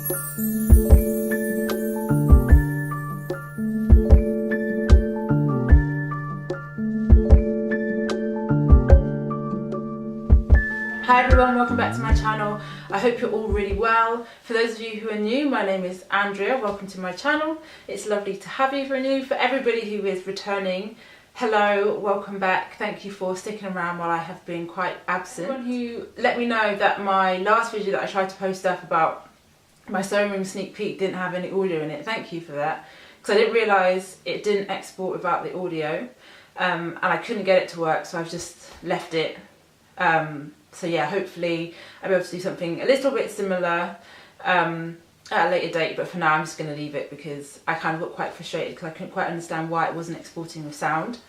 Hi everyone, welcome back to my channel. I hope you're all really well. For those of you who are new, my name is Andrea. Welcome to my channel. It's lovely to have you if you're new. For everybody who is returning, hello, welcome back. Thank you for sticking around while I have been quite absent. Everyone who let me know that my last video that I tried to post stuff about my sewing room sneak peek didn't have any audio in it. Thank you for that, because I didn't realise it didn't export without the audio, and I couldn't get it to work, so I've just left it. So yeah, hopefully I'll be able to do something a little bit similar at a later date, but for now I'm just going to leave it because I kind of got quite frustrated because I couldn't quite understand why it wasn't exporting with sound.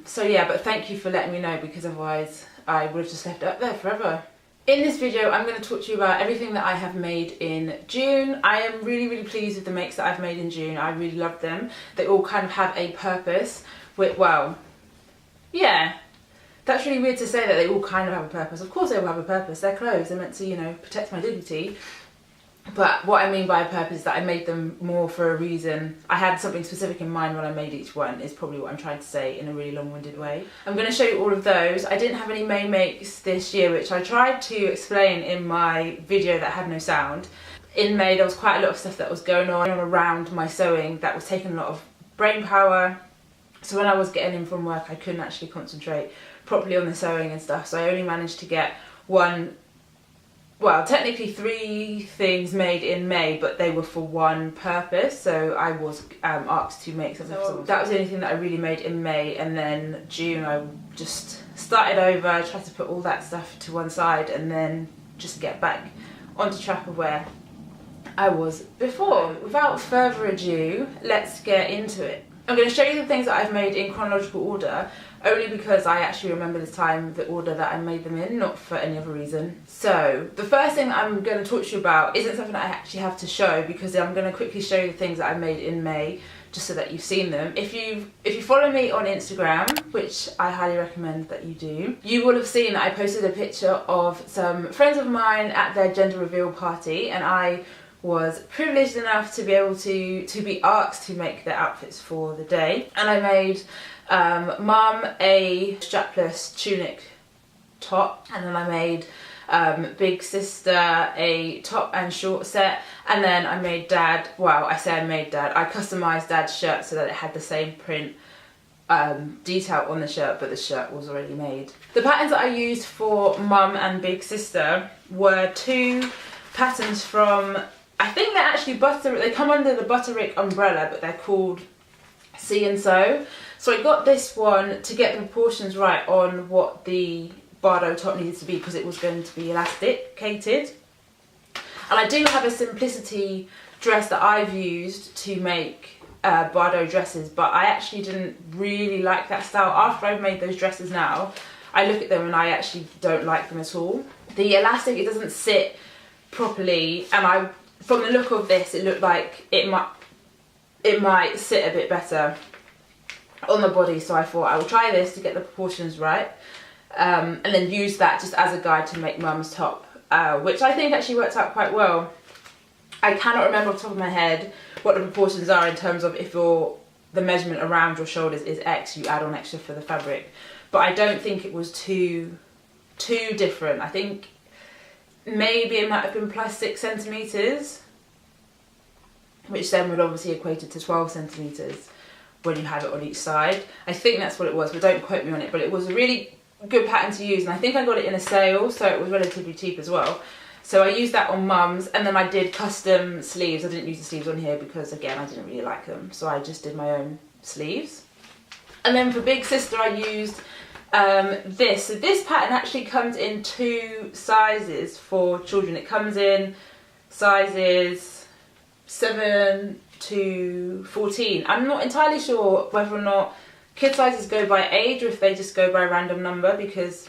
So yeah, but thank you for letting me know, because otherwise I would have just left it up there forever. In this video I'm going to talk to you about everything that I have made in June. I am really pleased with the makes that I've made in June. I really love them. They all kind of have a purpose. Well, yeah. That's really weird to say that they all kind of have a purpose. Of course they all have a purpose. They're clothes. They're meant to, you know, protect my dignity. But what I mean by a purpose is that I made them more for a reason. I had something specific in mind when I made each one, is probably what I'm trying to say in a really long-winded way. I'm going to show you all of those. I didn't have any May makes this year, which I tried to explain in my video that had no sound. In May there was quite a lot of stuff that was going on around my sewing that was taking a lot of brain power. So when I was getting in from work I couldn't actually concentrate properly on the sewing and stuff, so I only managed to get technically 3 things made in May, but they were for one purpose, so I was asked to make something. So that was the only thing that I really made in May, and then June I just started over, tried to put all that stuff to one side and then just get back onto track of where I was before. Without further ado, let's get into it. I'm going to show you the things that I've made in chronological order, only because I actually remember this time the order that I made them in, not for any other reason. So the first thing that I'm going to talk to you about isn't something that I actually have to show, because I'm going to quickly show you the things that I made in May, just so that you've seen them. If you follow me on Instagram, which I highly recommend that you do, you will have seen that I posted a picture of some friends of mine at their gender reveal party, and I was privileged enough to be able to be asked to make their outfits for the day. And I made Mum a strapless tunic top, and then I made Big Sister a top and short set, and then I made Dad, well I say I made Dad, I customised Dad's shirt so that it had the same print detail on the shirt, but the shirt was already made. The patterns that I used for Mum and Big Sister were 2 patterns from, I think they're actually they come under the Butterick umbrella, but they're called See and Sew. So I got this one to get the proportions right on what the Bardo top needed to be, because it was going to be elasticated. And I do have a Simplicity dress that I've used to make Bardo dresses, but I actually didn't really like that style. After I've made those dresses now, I look at them and I actually don't like them at all. The elastic, it doesn't sit properly, and from the look of this, it looked like it might sit a bit better on the body, so I thought I will try this to get the proportions right, and then use that just as a guide to make Mum's top, which I think actually worked out quite well. I cannot remember off the top of my head what the proportions are in terms of if the measurement around your shoulders is X, you add on extra for the fabric, but I don't think it was too different. I think maybe it might have been plus 6 centimetres, which then would obviously equate it to 12 centimetres when you have it on each side. I think that's what it was, but don't quote me on it. But it was a really good pattern to use, and I think I got it in a sale, so it was relatively cheap as well. So I used that on Mum's, and then I did custom sleeves. I didn't use the sleeves on here because, again, I didn't really like them, so I just did my own sleeves. And then for Big Sister I used this. So this pattern actually comes in 2 sizes for children. It comes in sizes 7 to 14. I'm not entirely sure whether or not kid sizes go by age or if they just go by random number, because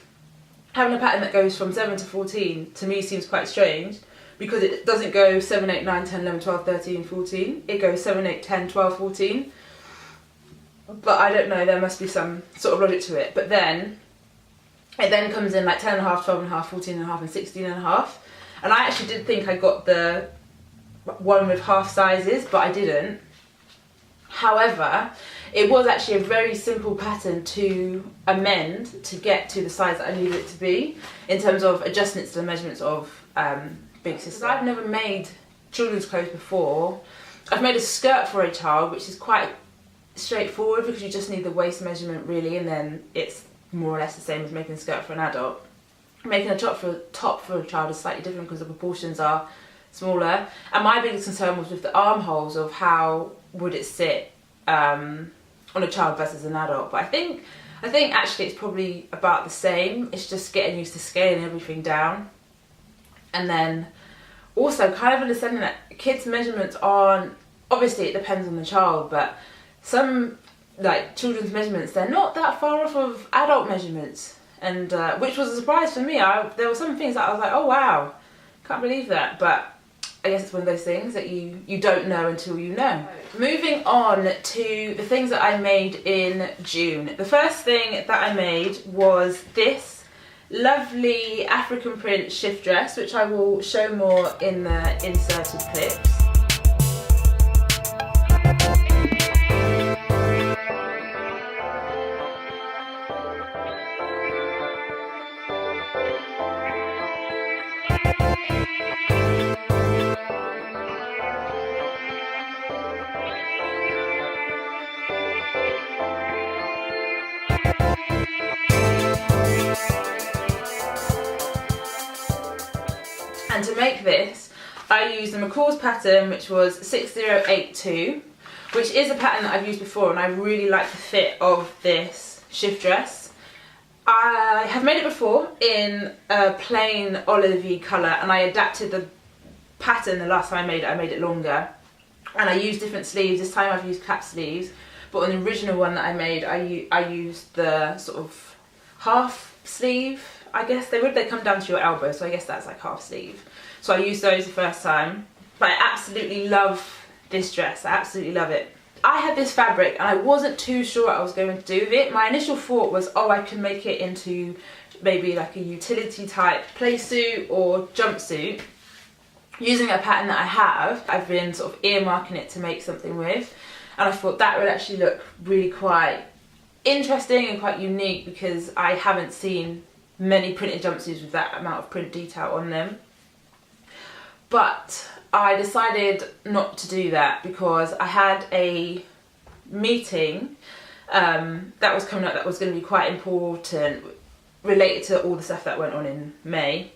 having a pattern that goes from 7 to 14 to me seems quite strange, because it doesn't go 7, 8, 9, 10, 11, 12, 13, 14. It goes 7, 8, 10, 12, 14. But I don't know, there must be some sort of logic to it. But then it then comes in like 10 and a half, 12 and a half, 14 and a half and 16 and a half. And I actually did think I got the one with half sizes, but I didn't. However, it was actually a very simple pattern to amend to get to the size that I needed it to be, in terms of adjustments to the measurements of big sister. I've never made children's clothes before. I've made a skirt for a child, which is quite straightforward because you just need the waist measurement really, and then it's more or less the same as making a skirt for an adult. Making a top for a child is slightly different because the proportions are smaller, and my biggest concern was with the armholes of how would it sit on a child versus an adult. But I think actually it's probably about the same. It's just getting used to scaling everything down, and then also kind of understanding that kids' measurements aren't, obviously it depends on the child, but some like children's measurements, they're not that far off of adult measurements, and which was a surprise for me. There were some things that I was like, oh wow, can't believe that, but I guess it's one of those things that you don't know until you know. Moving on to the things that I made in June. The first thing that I made was this lovely African print shift dress, which I will show more in the inserted clips. And to make this, I used the McCall's pattern, which was 6082, which is a pattern that I've used before, and I really like the fit of this shift dress. I have made it before in a plain olivey colour, and I adapted the pattern the last time I made it longer. And I used different sleeves. This time I've used cap sleeves, but on the original one that I made, I used the sort of half sleeve. I guess they come down to your elbow, so I guess that's like half sleeve. So I used those the first time. But I absolutely love this dress. I absolutely love it. I had this fabric and I wasn't too sure what I was going to do with it. My initial thought was, oh, I can make it into maybe like a utility type play suit or jumpsuit. Using a pattern that I have, I've been sort of earmarking it to make something with. And I thought that would actually look really quite interesting and quite unique, because I haven't seen many printed jumpsuits with that amount of print detail on them. But I decided not to do that because I had a meeting that was coming up that was going to be quite important, related to all the stuff that went on in May.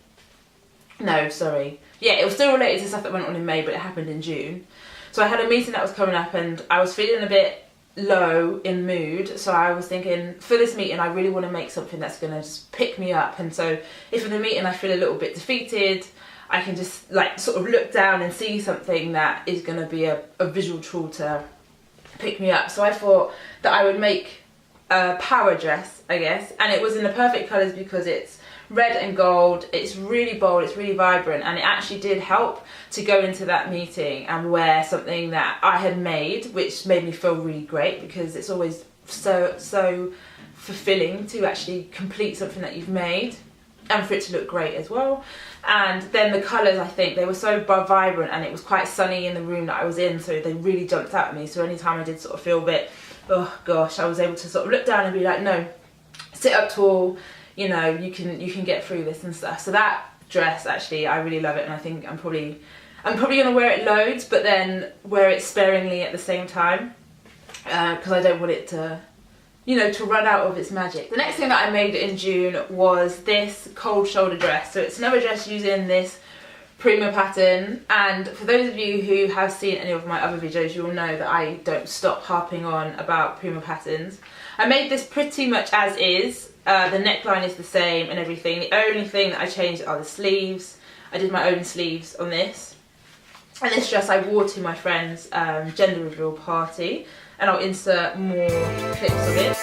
No, sorry. Yeah, it was still related to stuff that went on in May, but it happened in June. So I had a meeting that was coming up and I was feeling a bit low in mood, so I was thinking, for this meeting I really want to make something that's going to just pick me up. And so if in the meeting I feel a little bit defeated, I can just like sort of look down and see something that is going to be a visual tool to pick me up. So I thought that I would make a power dress, I guess, and it was in the perfect colours because it's red and gold, it's really bold, it's really vibrant, and it actually did help to go into that meeting and wear something that I had made, which made me feel really great, because it's always so fulfilling to actually complete something that you've made and for it to look great as well. And then the colours, I think they were so vibrant, and it was quite sunny in the room that I was in, so they really jumped out at me. So anytime I did sort of feel a bit, oh gosh, I was able to sort of look down and be like, no, sit up tall, you know, you can get through this and stuff. So that dress, actually, I really love it, and I think I'm probably gonna wear it loads, but then wear it sparingly at the same time, because I don't want it to, you know, to run out of its magic. The next thing that I made in June was this cold shoulder dress. So it's another dress using this Prima pattern, and for those of you who have seen any of my other videos, you'll know that I don't stop harping on about Prima patterns. I made this pretty much as is. The neckline is the same and everything. The only thing that I changed are the sleeves. I did my own sleeves on this. And this dress I wore to my friend's gender reveal party, and I'll insert more clips of it.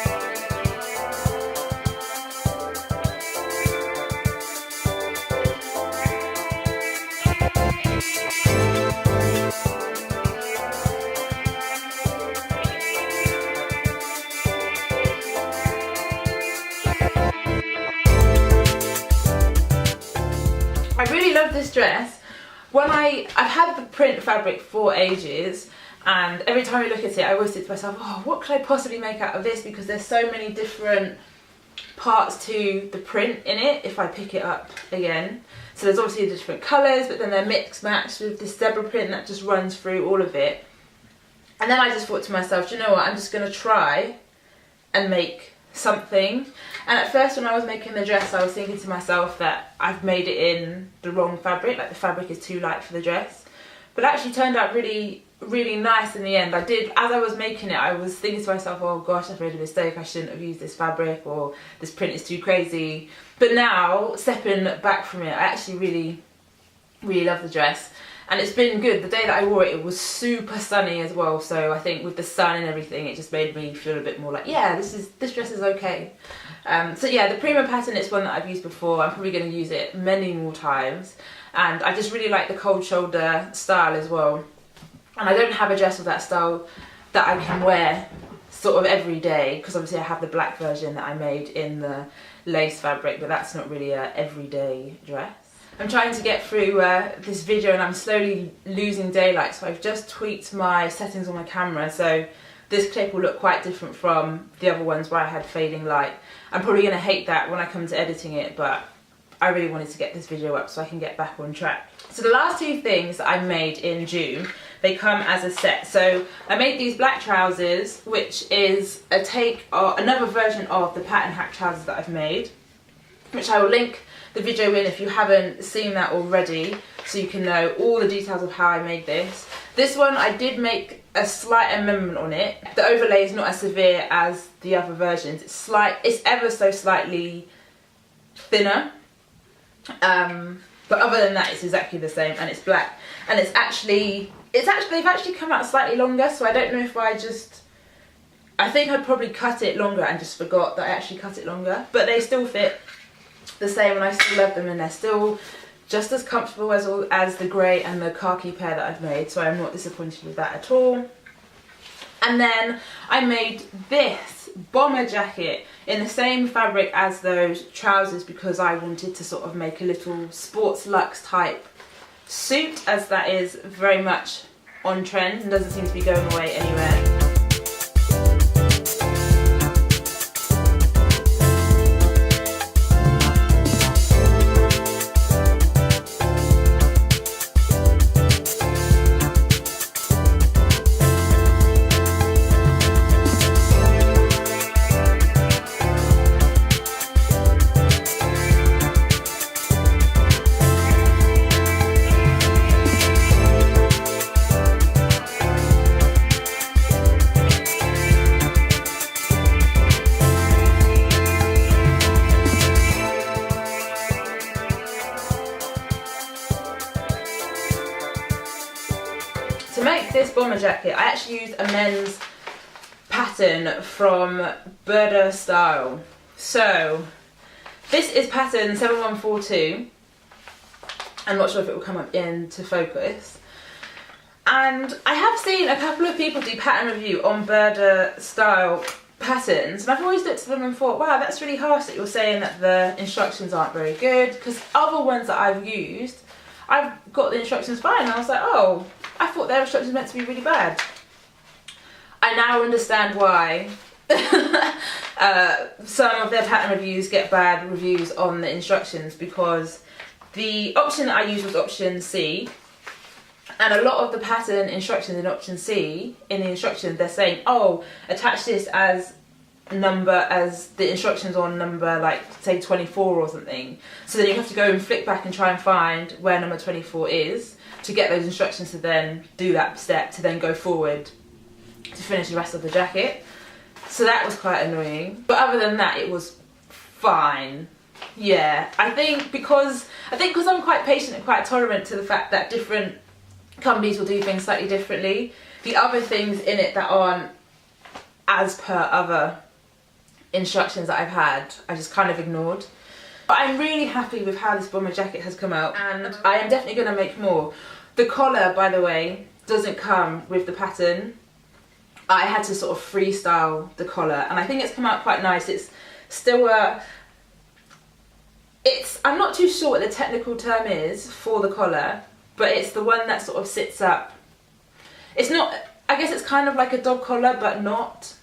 I really love this dress. I've had the print fabric for ages, and every time I look at it I always think to myself, oh, what could I possibly make out of this, because there's so many different parts to the print in it if I pick it up again. So there's obviously the different colours, but then they're mixed matched with this zebra print that just runs through all of it. And then I just thought to myself, do you know what, I'm just going to try and make something. And at first when I was making the dress, I was thinking to myself that I've made it in the wrong fabric, like the fabric is too light for the dress. But it actually turned out really, really nice in the end. As I was making it, I was thinking to myself, oh gosh, I've made a mistake, I shouldn't have used this fabric, or this print is too crazy. But now, stepping back from it, I actually really, really love the dress. And it's been good. The day that I wore it, it was super sunny as well. So I think with the sun and everything, it just made me feel a bit more like, yeah, this dress is okay. So yeah, the Prima pattern is one that I've used before. I'm probably going to use it many more times. And I just really like the cold shoulder style as well. And I don't have a dress of that style that I can wear sort of every day, because obviously I have the black version that I made in the lace fabric, but that's not really a everyday dress. I'm trying to get through this video and I'm slowly losing daylight, so I've just tweaked my settings on my camera, so this clip will look quite different from the other ones where I had fading light. I'm probably going to hate that when I come to editing it, but I really wanted to get this video up so I can get back on track. So the last two things that I made in June, they come as a set. So I made these black trousers, which is a take or another version of the pattern hack trousers that I've made, which I will link the video in if you haven't seen that already, so you can know all the details of how I made this. This one I did make a slight amendment on it. The overlay is not as severe as the other versions. It's ever so slightly thinner, but other than that it's exactly the same, and it's black, and they've actually come out slightly longer, so I don't know if I think I probably cut it longer and just forgot that I actually cut it longer, but they still fit the same and I still love them, and they're still just as comfortable as the grey and the khaki pair that I've made, so I'm not disappointed with that at all. And then I made this bomber jacket in the same fabric as those trousers, because I wanted to sort of make a little sports luxe type suit, as that is very much on trend and doesn't seem to be going away anywhere. To make this bomber jacket, I actually used a men's pattern from Burda Style. So this is pattern 7142. I'm not sure if it will come up into focus. And I have seen a couple of people do pattern review on Burda Style patterns, and I've always looked at them and thought, wow, that's really harsh that you're saying that the instructions aren't very good, because other ones that I've used, I've got the instructions fine, and I was like, oh, I thought their instructions were meant to be really bad. I now understand why some of their pattern reviews get bad reviews on the instructions, because the option that I used was option C, and a lot of the pattern instructions in option C, in the instructions they're saying, oh, attach this as the instructions on number, like say 24 or something, so then you have to go and flick back and try and find where number 24 is to get those instructions to then do that step to then go forward to finish the rest of the jacket. So that was quite annoying, but other than that it was fine. Yeah, I think because I'm quite patient and quite tolerant to the fact that different companies will do things slightly differently, the other things in it that aren't as per other instructions that I've had, I just kind of ignored. But I'm really happy with how this bomber jacket has come out, and I am definitely going to make more. The collar, by the way, doesn't come with the pattern. I had to sort of freestyle the collar, and I think it's come out quite nice. It's still I'm not too sure what the technical term is for the collar, but it's the one that sort of sits up. It's not, I guess it's kind of like a dog collar, but not.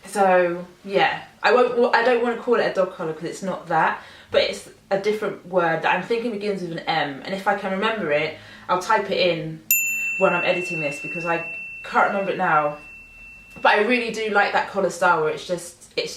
So yeah, I don't want to call it a dog collar because it's not that, but it's a different word that I'm thinking begins with an M, and if I can remember it, I'll type it in when I'm editing this because I can't remember it now. But I really do like that collar style where it's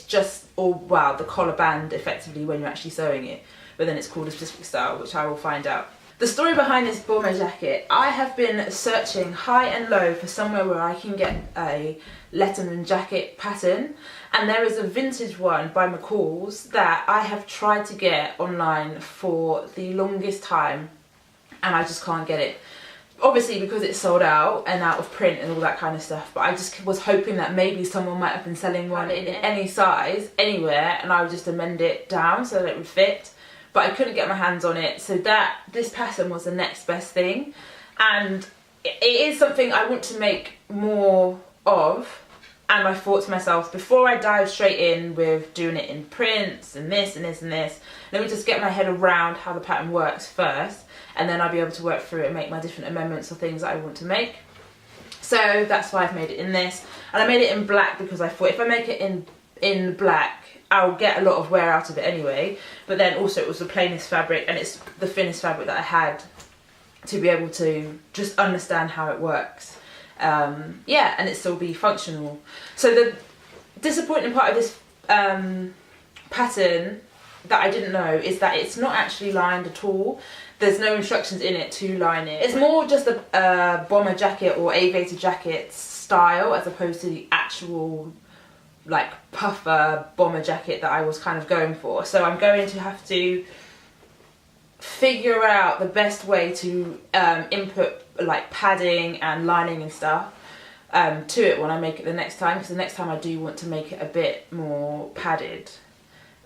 just all, wow, the collar band effectively when you're actually sewing it, but then it's called a specific style, which I will find out. The story behind this bomber jacket, I have been searching high and low for somewhere where I can get a Letterman jacket pattern, and there is a vintage one by McCall's that I have tried to get online for the longest time and I just can't get it. Obviously because it's sold out and out of print and all that kind of stuff, but I just was hoping that maybe someone might have been selling one in any size anywhere and I would just amend it down so that it would fit. But I couldn't get my hands on it, so this pattern was the next best thing, and it is something I want to make more of. And I thought to myself, before I dive straight in with doing it in prints and this and this and this, let me just get my head around how the pattern works first, and then I'll be able to work through it and make my different amendments or things that I want to make. So that's why I've made it in this, and I made it in black because I thought if I make it in black, I'll get a lot of wear out of it anyway, but then also it was the plainest fabric and it's the thinnest fabric that I had to be able to just understand how it works. Yeah, and it still be functional. So the disappointing part of this pattern that I didn't know is that it's not actually lined at all. There's no instructions in it to line it. It's more just a bomber jacket or aviator jacket style as opposed to the actual like puffer bomber jacket that I was kind of going for. So I'm going to have to figure out the best way to input like padding and lining and stuff to it when I make it the next time, because the next time I do want to make it a bit more padded,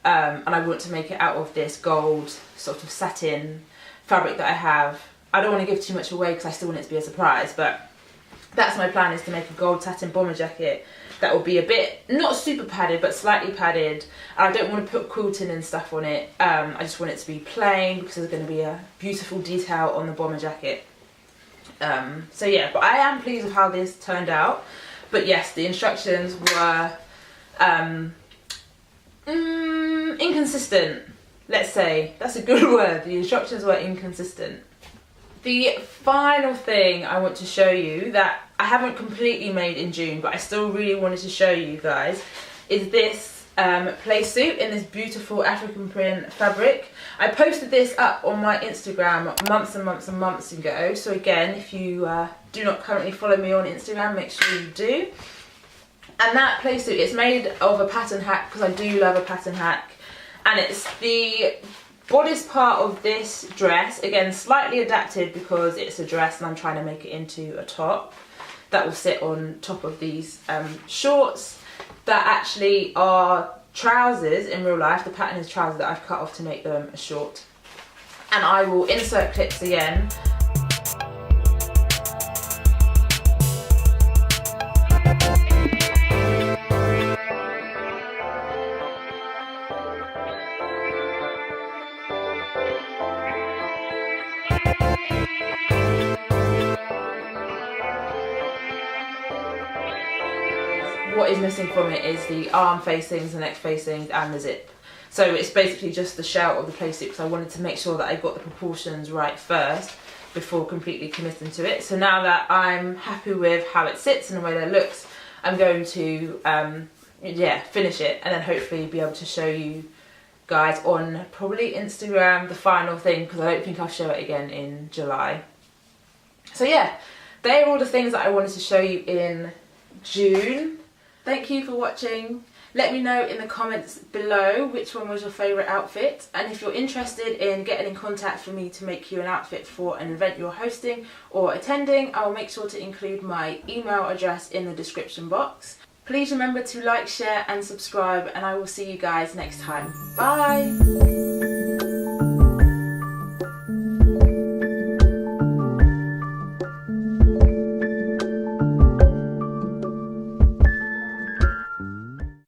and I want to make it out of this gold sort of satin fabric that I have. I don't want to give too much away because I still want it to be a surprise, but that's my plan, is to make a gold satin bomber jacket that will be a bit, not super padded, but slightly padded. And I don't want to put quilting and stuff on it. I just want it to be plain because there's going to be a beautiful detail on the bomber jacket. So yeah, but I am pleased with how this turned out. But yes, the instructions were inconsistent, let's say. That's a good word. The instructions were inconsistent. The final thing I want to show you that I haven't completely made in June, but I still really wanted to show you guys, is this play suit in this beautiful African print fabric. I posted this up on my Instagram months and months and months ago, so again, if you do not currently follow me on Instagram, make sure you do. And that play suit is made of a pattern hack, because I do love a pattern hack, and it's the bodice part of this dress, again slightly adapted because it's a dress and I'm trying to make it into a top that will sit on top of these shorts that actually are trousers in real life. The pattern is trousers that I've cut off to make them a short, and I will insert clips again. What is missing from it is the arm facings, the neck facings and the zip. So it's basically just the shell of the playsuit, because I wanted to make sure that I got the proportions right first before completely committing to it. So now that I'm happy with how it sits and the way that it looks, I'm going to yeah, finish it and then hopefully be able to show you guys on probably Instagram the final thing, because I don't think I'll show it again in July. So yeah, they are all the things that I wanted to show you in June. Thank you for watching. Let me know in the comments below which one was your favourite outfit, and if you're interested in getting in contact for me to make you an outfit for an event you're hosting or attending, I'll make sure to include my email address in the description box. Please remember to like, share and subscribe, and I will see you guys next time. Bye!